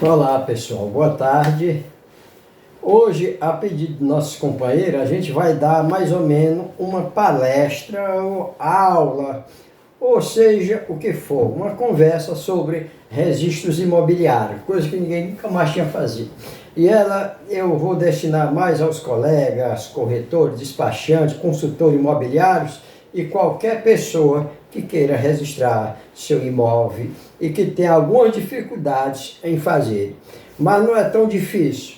Olá pessoal, boa tarde. Hoje, a pedido de nossos companheiros, a gente vai dar mais ou menos uma palestra ou aula, ou seja, o que for, uma conversa sobre registros imobiliários, coisa que ninguém nunca mais tinha feito. E ela eu vou destinar mais aos colegas, corretores, despachantes, consultores imobiliários e qualquer pessoa que queira registrar seu imóvel e que tenha algumas dificuldades em fazer. Mas não é tão difícil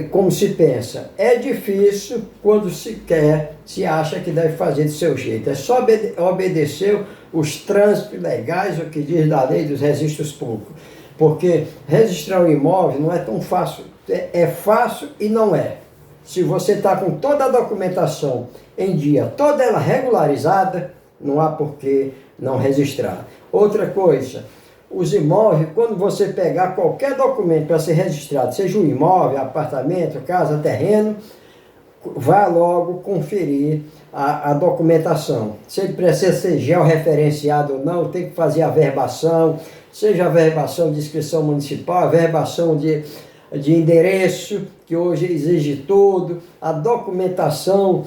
como se pensa. É difícil quando se quer, se acha que deve fazer do seu jeito. É só obedecer os trânsitos legais, o que diz da lei dos registros públicos. Porque registrar um imóvel não é tão fácil. É fácil e não é. Se você está com toda a documentação em dia, toda ela regularizada, não há por que não registrar. Outra coisa, os imóveis, quando você pegar qualquer documento para ser registrado, seja um imóvel, apartamento, casa, terreno, vá logo conferir a documentação. Se ele precisa ser georreferenciado ou não, tem que fazer a verbação, seja a verbação de inscrição municipal, a verbação de endereço, que hoje exige tudo, a documentação,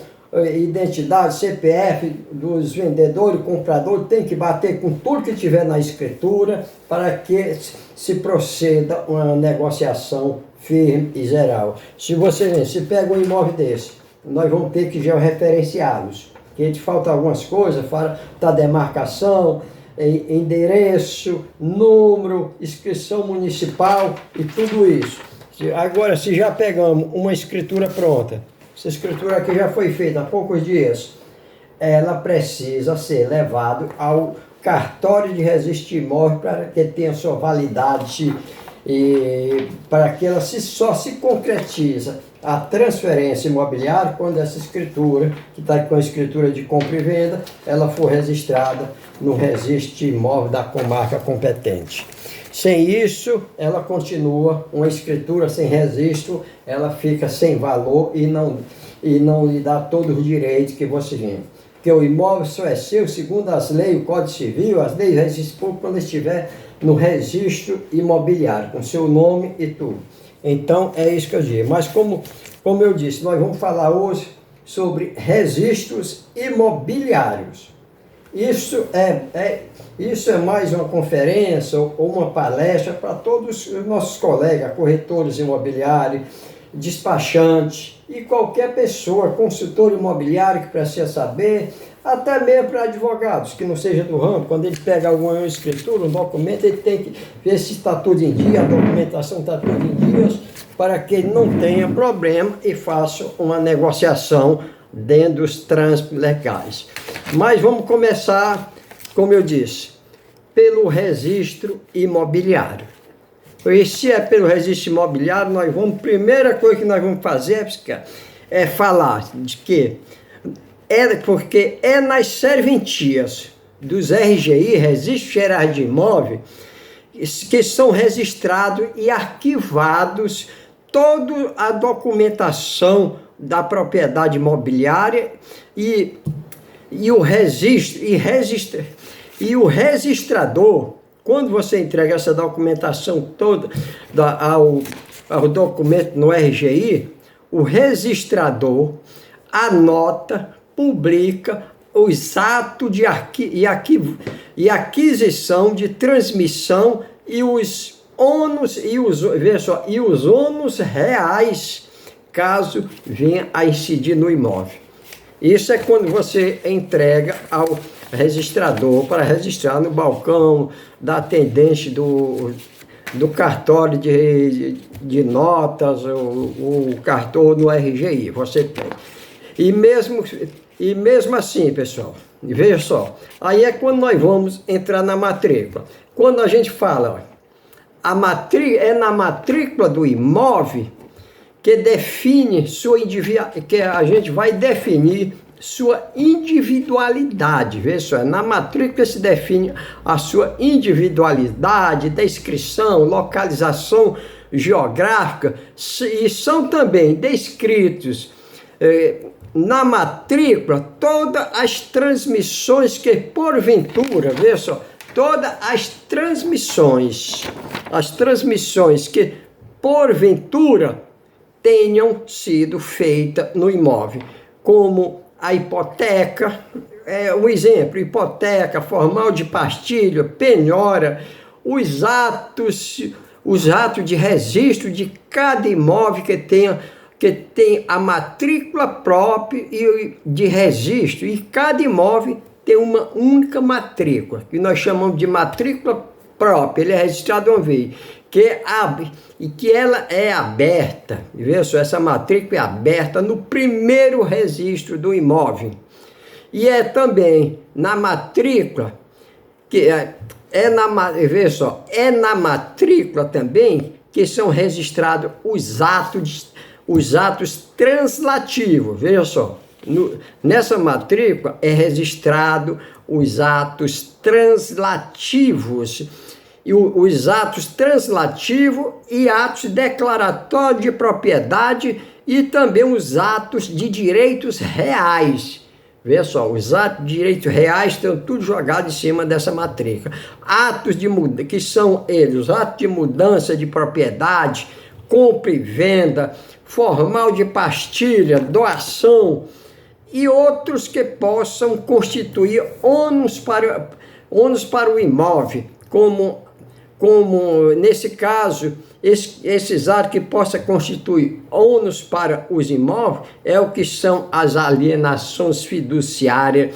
identidade, CPF dos vendedores, compradores, tem que bater com tudo que tiver na escritura para que se proceda uma negociação firme e geral. Se pega um imóvel desse, nós vamos ter que georreferenciá-los, que a gente falta algumas coisas, fala da demarcação, endereço, número, inscrição municipal e tudo isso. Agora, se já pegamos uma escritura pronta, essa escritura aqui já foi feita há poucos dias, ela precisa ser levada ao cartório de registro imóvel para que tenha sua validade e para que ela só se concretiza a transferência imobiliária quando essa escritura, que está com a escritura de compra e venda, ela for registrada no registro imóvel da comarca competente. Sem isso, ela continua uma escritura sem registro, ela fica sem valor e não lhe dá todos os direitos que você tem. Porque o imóvel só é seu segundo as leis, o Código Civil, as leis de registro público, quando estiver no registro imobiliário, com seu nome e tudo. Então, é isso que eu digo. Mas como eu disse, nós vamos falar hoje sobre registros imobiliários. Isso é mais uma conferência ou uma palestra para todos os nossos colegas, corretores imobiliários, despachantes e qualquer pessoa, consultor imobiliário que precisa saber, até mesmo para advogados que não seja do ramo. Quando ele pega alguma escritura, um documento, ele tem que ver se está tudo em dia, a documentação está tudo em dias, para que ele não tenha problema e faça uma negociação dentro dos trânsitos legais. Mas vamos começar, como eu disse, pelo registro imobiliário. E se é pelo registro imobiliário, primeira coisa que nós vamos fazer é falar de que porque é nas serventias dos RGI, Registros Gerais de Imóvel, que são registrados e arquivados toda a documentação da propriedade imobiliária e o registrador, quando você entrega essa documentação toda ao documento no RGI, o registrador anota, publica os atos de aquisição, de transmissão e os ônus reais, caso venha a incidir no imóvel. Isso é quando você entrega ao registrador para registrar no balcão da atendente do cartório de notas, o cartão no RGI, você tem. E mesmo assim, pessoal, veja só, aí é quando nós vamos entrar na matrícula. Quando a gente fala, é na matrícula do imóvel que define que a gente vai definir sua individualidade. Veja só, na matrícula se define a sua individualidade, descrição, localização geográfica, e são também descritos na matrícula todas as transmissões que porventura, veja só, todas as transmissões que porventura tenham sido feitas no imóvel, como a hipoteca, um exemplo, hipoteca, formal de partilha, penhora, os atos de registro de cada imóvel que tem a matrícula própria e de registro, e cada imóvel tem uma única matrícula, que nós chamamos de matrícula própria, ele é registrado uma vez, e que ela é aberta, veja só, essa matrícula é aberta no primeiro registro do imóvel, e é também na matrícula, veja só, é na matrícula também que são registrados os atos translativos, veja só, nessa matrícula é registrado os atos translativos, e os atos translativos e atos declaratórios de propriedade e também os atos de direitos reais. Veja só, os atos de direitos reais estão tudo jogado em cima dessa matrícula. Atos que são eles, os atos de mudança de propriedade, compra e venda, formal de partilha, doação e outros que possam constituir ônus para o imóvel, como nesse caso, esses atos que possam constituir ônus para os imóveis é o que são as alienações fiduciárias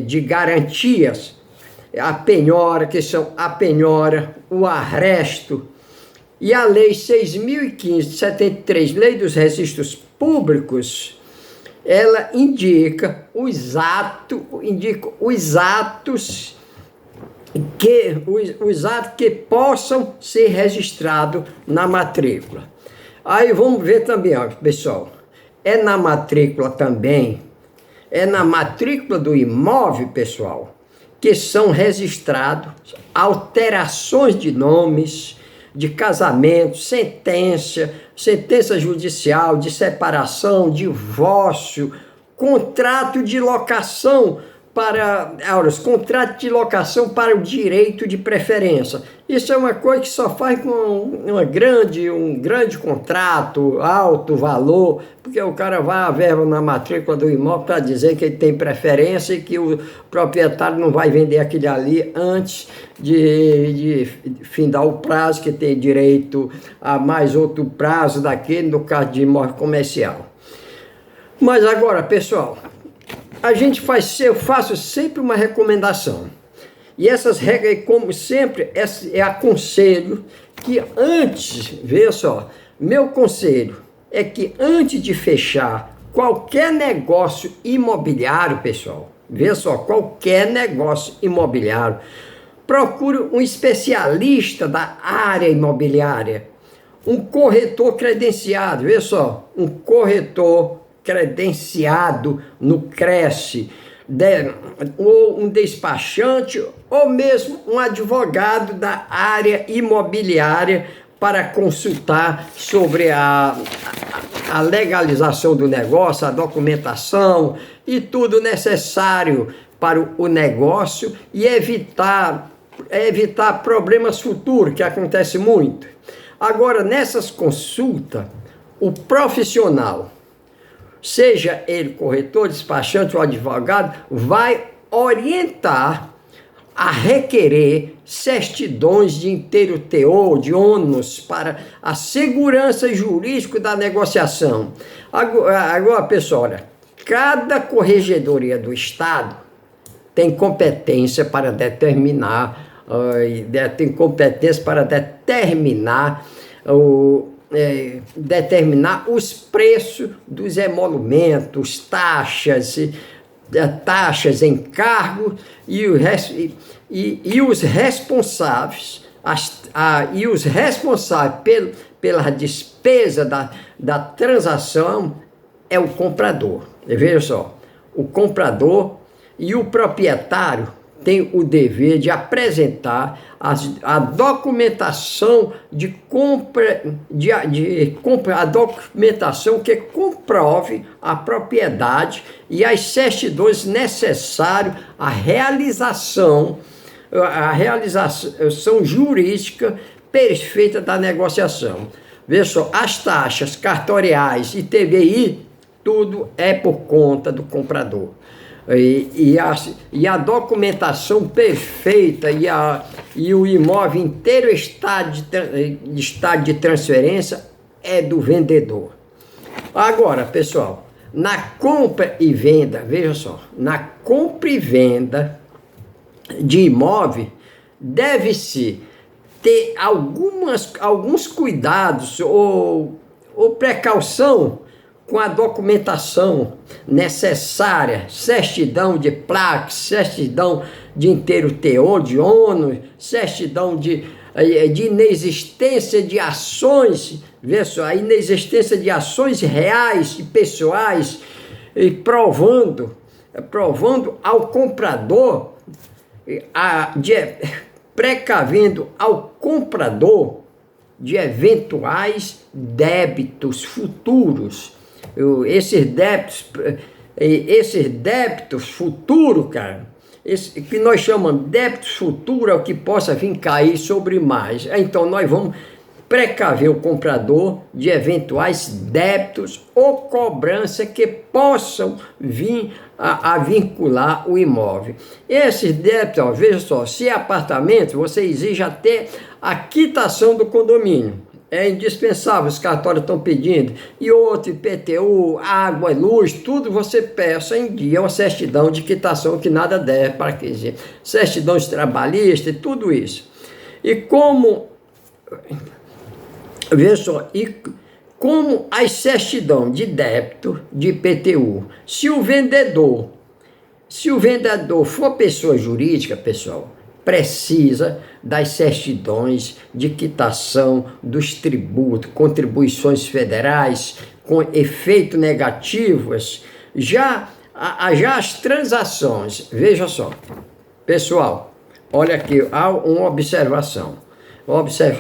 de garantias, a penhora, que são a penhora, o arresto, e a Lei 6.015 de 73, Lei dos Registros Públicos, ela indica os atos que possam ser registrados na matrícula. Aí vamos ver também, ó, pessoal, é na matrícula do imóvel, pessoal, que são registrados alterações de nomes, de casamento, sentença judicial, de separação, divórcio, contrato de locação contrato de locação para o direito de preferência. Isso é uma coisa que só faz com um grande contrato, alto valor, porque o cara vai a verba na matrícula do imóvel para dizer que ele tem preferência e que o proprietário não vai vender aquele ali antes de findar o prazo, que tem direito a mais outro prazo daquele, no caso de imóvel comercial. Mas agora, pessoal, eu faço sempre uma recomendação. E essas regras, como sempre, aconselho que veja só, meu conselho é que antes de fechar qualquer negócio imobiliário, pessoal, veja só, qualquer negócio imobiliário, procure um especialista da área imobiliária, um corretor credenciado, veja só, um corretor credenciado no Cresce, ou um despachante, ou mesmo um advogado da área imobiliária para consultar sobre a legalização do negócio, a documentação e tudo necessário para o negócio e evitar problemas futuros, que acontece muito. Agora, nessas consultas, o profissional, seja ele corretor, despachante ou advogado, vai orientar a requerer certidões de inteiro teor, de ônus, para a segurança jurídica da negociação. Agora, pessoal, olha, cada corregedoria do Estado tem competência para determinar os preços dos emolumentos, taxas, encargos e os responsáveis pela despesa da transação é o comprador. Veja só, o comprador e o proprietário tem o dever de apresentar a documentação de compra, a documentação que comprove a propriedade e as certidões necessárias à realização a realização jurídica perfeita da negociação. Veja só, as taxas cartoriais e TBI, tudo é por conta do comprador. E a documentação perfeita e o imóvel inteiro estado de transferência é do vendedor. Agora, pessoal, na compra e venda, veja só, na compra e venda de imóvel, deve-se ter alguns cuidados ou precaução com a documentação necessária, certidão de placa, certidão de inteiro teor de ônus, certidão de inexistência de ações, vê só, a inexistência de ações reais e pessoais, e provando ao comprador, precavendo ao comprador de eventuais débitos futuros. Esses débitos futuros, cara, que nós chamamos de débitos futuros, é o que possa vir cair sobre mais. Então nós vamos precaver o comprador de eventuais débitos ou cobrança que possam vir a vincular o imóvel. Esses débitos, ó, veja só, se é apartamento, você exige até a quitação do condomínio. É indispensável, os cartórios estão pedindo, e outro, IPTU, água, luz, tudo você peça em dia, uma certidão de quitação que nada deve, para que dizer, certidões trabalhistas, tudo isso. E como, veja só, como a certidão de débito de IPTU, se o vendedor for pessoa jurídica, pessoal, precisa das certidões de quitação dos tributos, contribuições federais com efeito negativas, já as transações, veja só, pessoal, olha aqui, há uma observação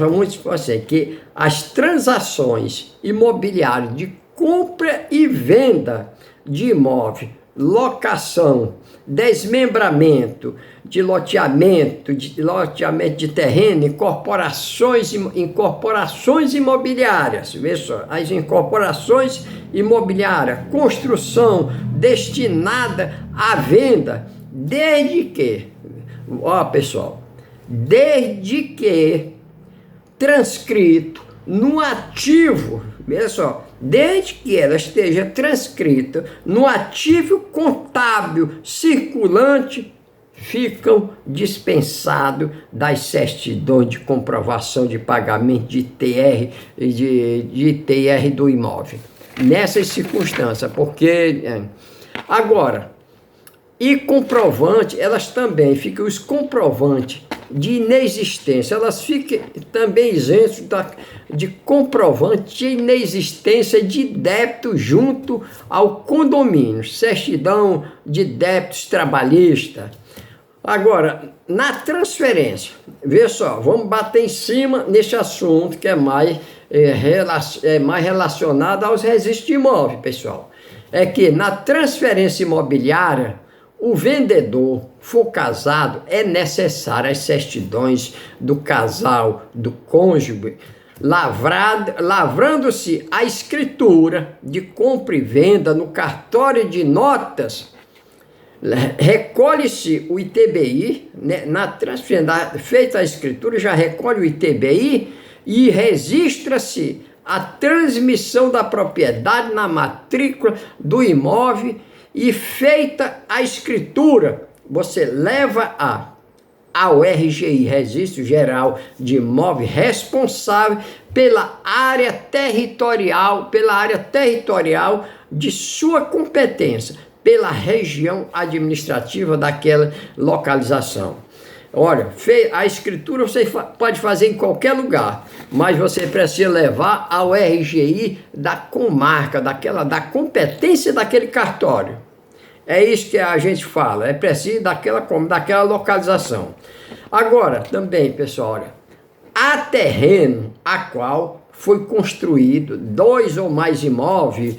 muito importante, que as transações imobiliárias de compra e venda de imóvel, locação, desmembramento, de loteamento de terreno, incorporações imobiliárias, veja só, as incorporações imobiliárias, construção destinada à venda, desde que transcrito no ativo, veja só, desde que ela esteja transcrita no ativo contábil circulante, ficam dispensados das certidões de comprovação de pagamento de ITR do imóvel. Nessas circunstâncias, porque agora, e comprovante, elas também ficam, os comprovantes de inexistência, elas ficam também isentos de comprovante de inexistência de débito junto ao condomínio, certidão de débitos trabalhistas. Agora, na transferência, vê só, vamos bater em cima nesse assunto que é mais relacionado aos registros de imóvel, pessoal. É que na transferência imobiliária, o vendedor for casado, é necessário as certidões do casal, do cônjuge, lavrando-se a escritura de compra e venda no cartório de notas, recolhe-se o ITBI, né, na transferência, feita a escritura, já recolhe o ITBI e registra-se a transmissão da propriedade na matrícula do imóvel e feita a escritura, você leva ao RGI, Registro Geral de Imóvel, responsável pela área territorial de sua competência, pela região administrativa daquela localização. Olha, a escritura você pode fazer em qualquer lugar, mas você precisa levar ao RGI da comarca, da competência daquele cartório. É isso que a gente fala, é preciso daquela localização. Agora, também, pessoal, olha, há terreno a qual foi construído 2 ou mais imóveis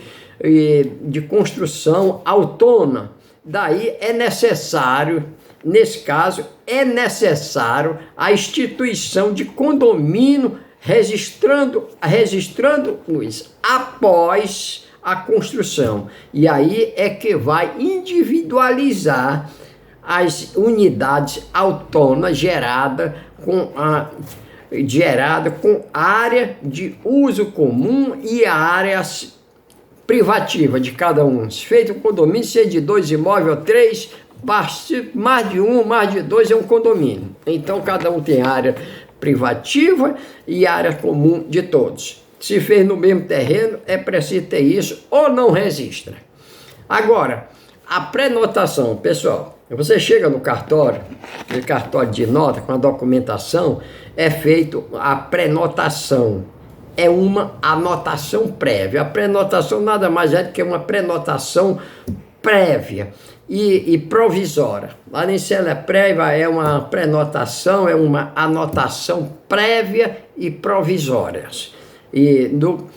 de construção autônoma. Daí é necessário nesse caso, é necessário a instituição de condomínio registrando-os após a construção. E aí é que vai individualizar as unidades autônomas gerada com área de uso comum e áreas privativas de cada um. Se feito um condomínio, se é de 2 imóveis ou 3, mais de um, mais de 2 é um condomínio. Então cada um tem área privativa e área comum de todos. Se fez no mesmo terreno, é preciso ter isso ou não registra. Agora, a prenotação, pessoal, você chega no cartório de nota com a documentação, é feito a prenotação. É uma anotação prévia. A prenotação nada mais é do que uma prenotação prévia e provisória. Além de ser ela é prévia, é uma prenotação, é uma anotação prévia e provisória. E do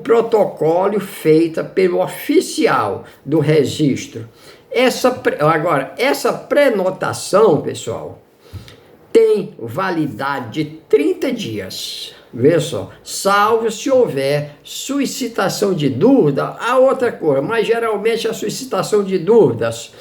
protocolo feita pelo oficial do registro. Agora, essa prenotação, pessoal, tem validade de 30 dias. Vê só, salvo se houver suscitação de dúvida, a outra coisa, mas geralmente a suscitação de dúvidas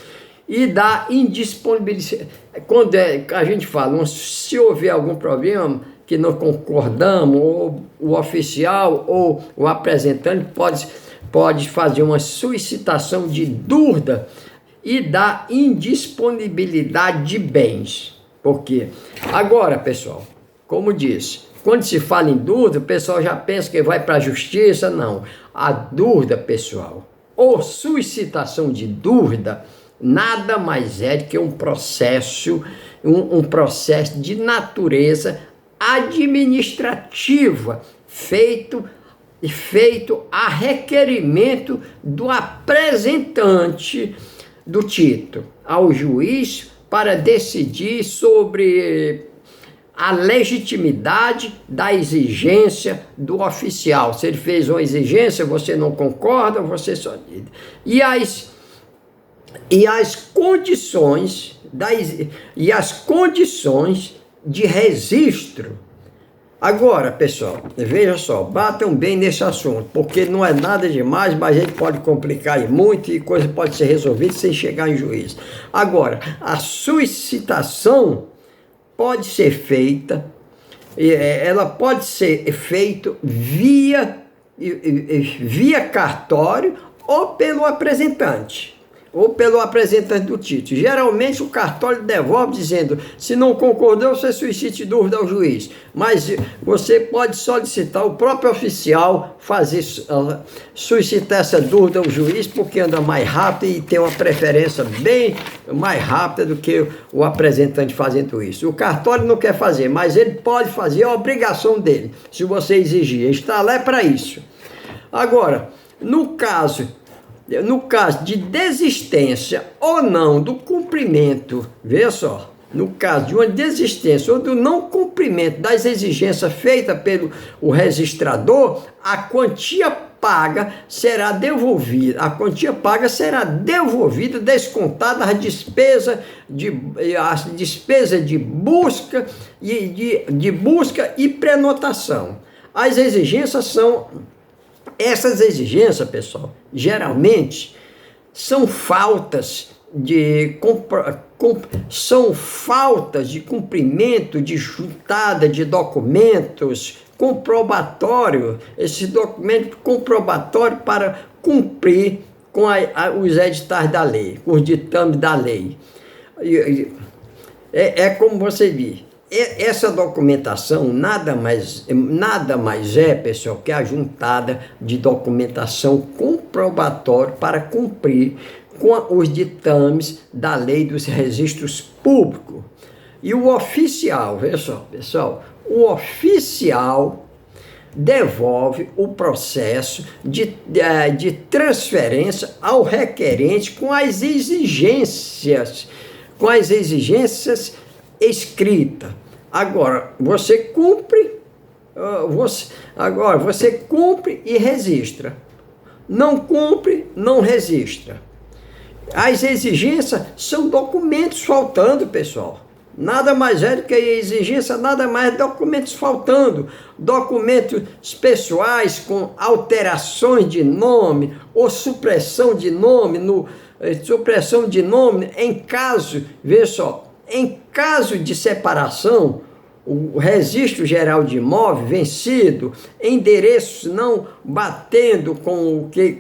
e da indisponibilidade. Quando a gente fala, se houver algum problema que não concordamos, ou o oficial ou o apresentante pode fazer uma suscitação de dúvida e da indisponibilidade de bens. Por quê? Agora, pessoal, como disse, quando se fala em dúvida, o pessoal já pensa que vai para a justiça. Não. A dúvida, pessoal, ou suscitação de dúvida, nada mais é do que um processo de natureza administrativa, feito a requerimento do apresentante do título ao juiz para decidir sobre a legitimidade da exigência do oficial. Se ele fez uma exigência, você não concorda, você só... E as condições de registro. Agora, pessoal, veja só, batam bem nesse assunto, porque não é nada demais, mas a gente pode complicar muito e coisa pode ser resolvida sem chegar em juiz. Agora, a suscitação pode ser feita, ela pode ser feita via cartório ou pelo apresentante do título. Geralmente o cartório devolve dizendo, se não concordou, você suscite dúvida ao juiz. Mas você pode solicitar o próprio oficial suscitar essa dúvida ao juiz, porque anda mais rápido e tem uma preferência bem mais rápida do que o apresentante fazendo isso. O cartório não quer fazer, mas ele pode fazer, é a obrigação dele, se você exigir. Ele está lá para isso. Agora, no caso de desistência ou não do cumprimento, veja só, no caso de uma desistência ou do não cumprimento das exigências feitas pelo registrador, a quantia paga será devolvida. A quantia paga será devolvida, descontada as despesas de busca e prenotação. Essas exigências, pessoal, geralmente são faltas de cumprimento de juntada de documentos comprobatório, esse documento comprobatório para cumprir com os editais da lei, os ditames da lei. É como você viu. Essa documentação nada mais é, pessoal, que a juntada de documentação comprobatória para cumprir com os ditames da lei dos registros públicos. E o oficial, veja só, pessoal, o oficial devolve o processo de transferência ao requerente com as exigências escrita. Agora, você cumpre e registra. Não cumpre, não registra. As exigências são documentos faltando, pessoal. Nada mais é do que a exigência, nada mais documentos faltando. Documentos pessoais com alterações de nome ou supressão de nome, supressão de nome em caso, veja só, em caso de separação, o registro geral de imóvel vencido, endereços não batendo com o que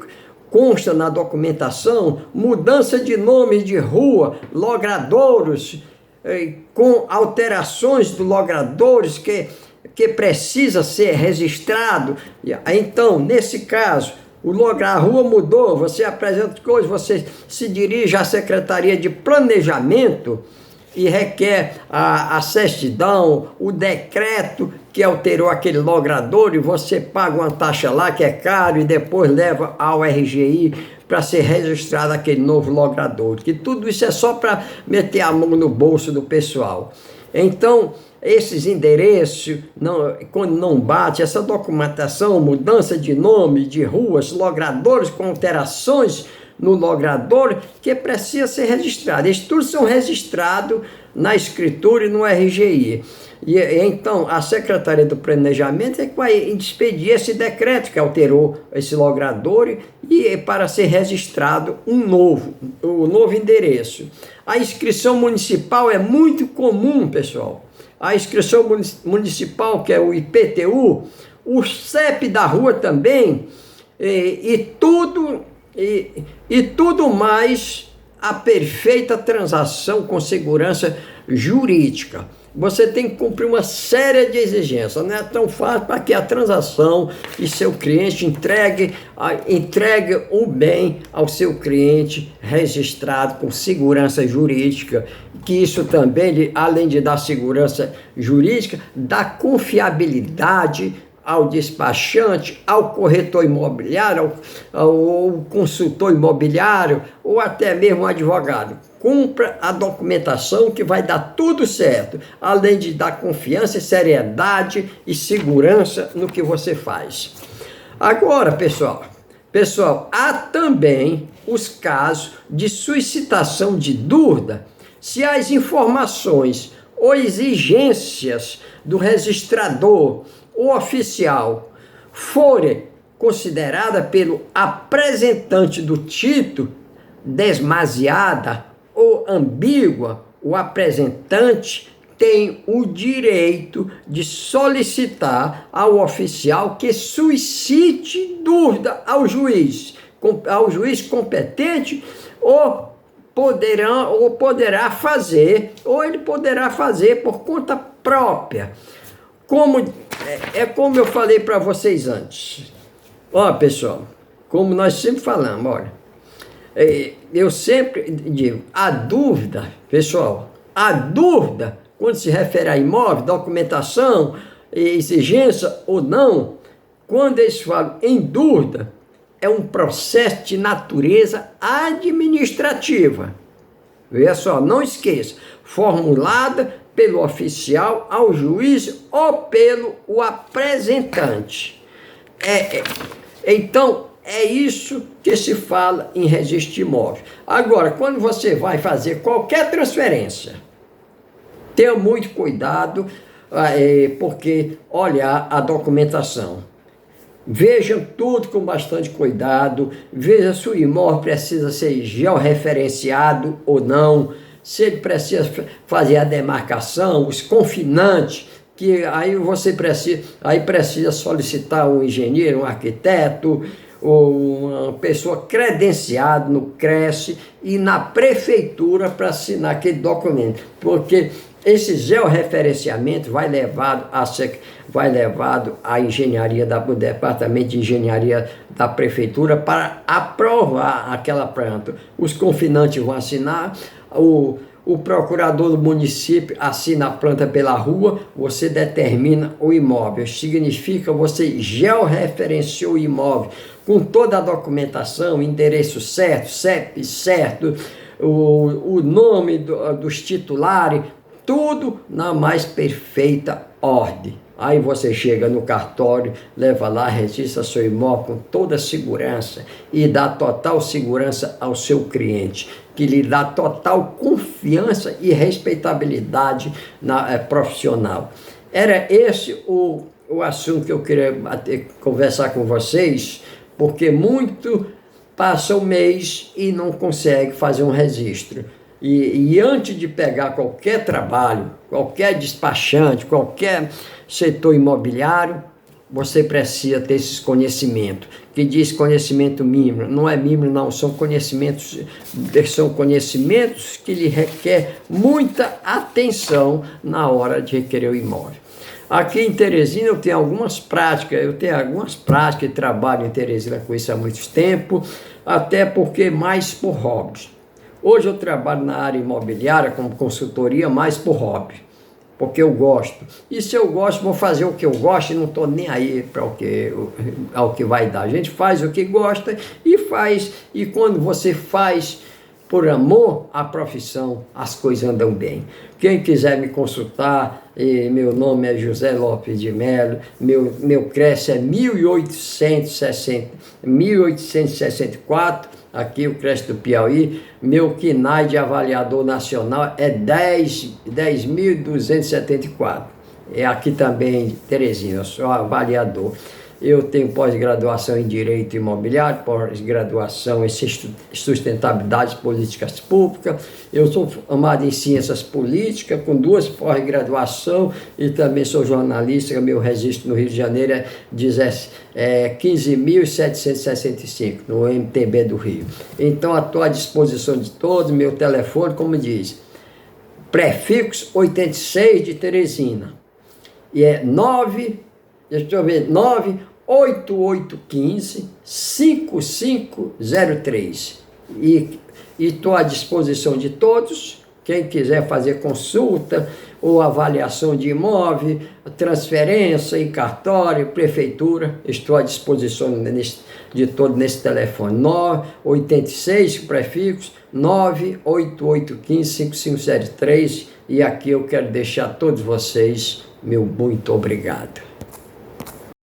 consta na documentação, mudança de nome de rua, logradouros, com alterações do logradouros que precisa ser registrado. Então, nesse caso, a rua mudou, você apresenta coisas, você se dirige à Secretaria de Planejamento e requer a certidão, o decreto que alterou aquele logrador, e você paga uma taxa lá que é caro e depois leva ao RGI para ser registrado aquele novo logrador. Que tudo isso é só para meter a mão no bolso do pessoal. Então, esses endereços, quando não bate, essa documentação, mudança de nome, de ruas, logradores com alterações no logrador, que precisa ser registrado. Esses tudo são registrados na escritura e no RGI. E então a Secretaria do Planejamento é que vai expedir esse decreto que alterou esse logrador e para ser registrado o novo endereço. A inscrição municipal é muito comum, pessoal. A inscrição municipal, que é o IPTU, o CEP da rua também, e tudo mais, a perfeita transação com segurança jurídica. Você tem que cumprir uma série de exigências, não é tão fácil para que a transação e seu cliente entregue o bem ao seu cliente registrado com segurança jurídica, que isso também, além de dar segurança jurídica, dá confiabilidade ao despachante, ao corretor imobiliário, ao consultor imobiliário ou até mesmo ao advogado. Cumpra a documentação que vai dar tudo certo, além de dar confiança, seriedade e segurança no que você faz. Agora, pessoal, há também os casos de suscitação de dúvida se as informações ou exigências do registrador ou oficial forem consideradas pelo apresentante do título demasiada ou ambígua, o apresentante tem o direito de solicitar ao oficial que suscite dúvida ao juiz competente, ou ele poderá fazer por conta própria. Como eu falei para vocês antes. Ó, pessoal, como nós sempre falamos, olha, eu sempre digo, a dúvida, pessoal, quando se refere a imóvel, documentação, exigência ou não, quando eles falam em dúvida, é um processo de natureza administrativa. Veja só, não esqueça, formulada pelo oficial ao juiz ou pelo apresentante. Então, é isso que se fala em registro imóvel. Agora, quando você vai fazer qualquer transferência, tenha muito cuidado, porque olhar a documentação. Vejam tudo com bastante cuidado, veja se o imóvel precisa ser georreferenciado ou não, se ele precisa fazer a demarcação, os confinantes, que aí você precisa solicitar um engenheiro, um arquiteto, ou uma pessoa credenciada no CRES e na prefeitura para assinar aquele documento, porque esse georreferenciamento vai levado à engenharia do departamento de engenharia da prefeitura para aprovar aquela planta. Os confinantes vão assinar, o procurador do município assina a planta pela rua, você determina o imóvel. Significa você georreferenciou o imóvel com toda a documentação, endereço certo, CEP certo, o nome dos titulares, tudo na mais perfeita ordem. Aí você chega no cartório, leva lá, registra seu imóvel com toda a segurança e dá total segurança ao seu cliente, que lhe dá total confiança e respeitabilidade profissional. Era esse o assunto que eu queria conversar com vocês, porque muito passa o mês e não consegue fazer um registro. E antes de pegar qualquer trabalho, qualquer despachante, qualquer setor imobiliário, você precisa ter esses conhecimentos. Que diz conhecimento mínimo, não é mínimo não, são conhecimentos que lhe requer muita atenção na hora de requerer o imóvel. Aqui em Teresina eu tenho algumas práticas e trabalho em Teresina com isso há muito tempo, até porque mais por hobby. Hoje eu trabalho na área imobiliária como consultoria mais por hobby, porque eu gosto. E se eu gosto, vou fazer o que eu gosto e não estou nem aí para ao que vai dar. A gente faz o que gosta e quando você faz por amor à profissão, as coisas andam bem. Quem quiser me consultar, meu nome é José Lopes de Melo, meu CRES é 1864, aqui o CRES do Piauí, meu KNAI de avaliador nacional é 10.274. É aqui também, Teresina, eu sou avaliador. Eu tenho pós-graduação em Direito Imobiliário, pós-graduação em Sustentabilidade e Políticas Públicas. Eu sou formado em Ciências Políticas, com 2 pós-graduação e também sou jornalista. Meu registro no Rio de Janeiro é 15.765, no MTB do Rio. Então, estou à disposição de todos. Meu telefone, como diz, prefixo 86 de Teresina. E é 98815-5503. E estou à disposição de todos. Quem quiser fazer consulta ou avaliação de imóvel, transferência em cartório, prefeitura, estou à disposição de todos nesse telefone. 986, prefixo 98815-5503. E aqui eu quero deixar a todos vocês meu muito obrigado.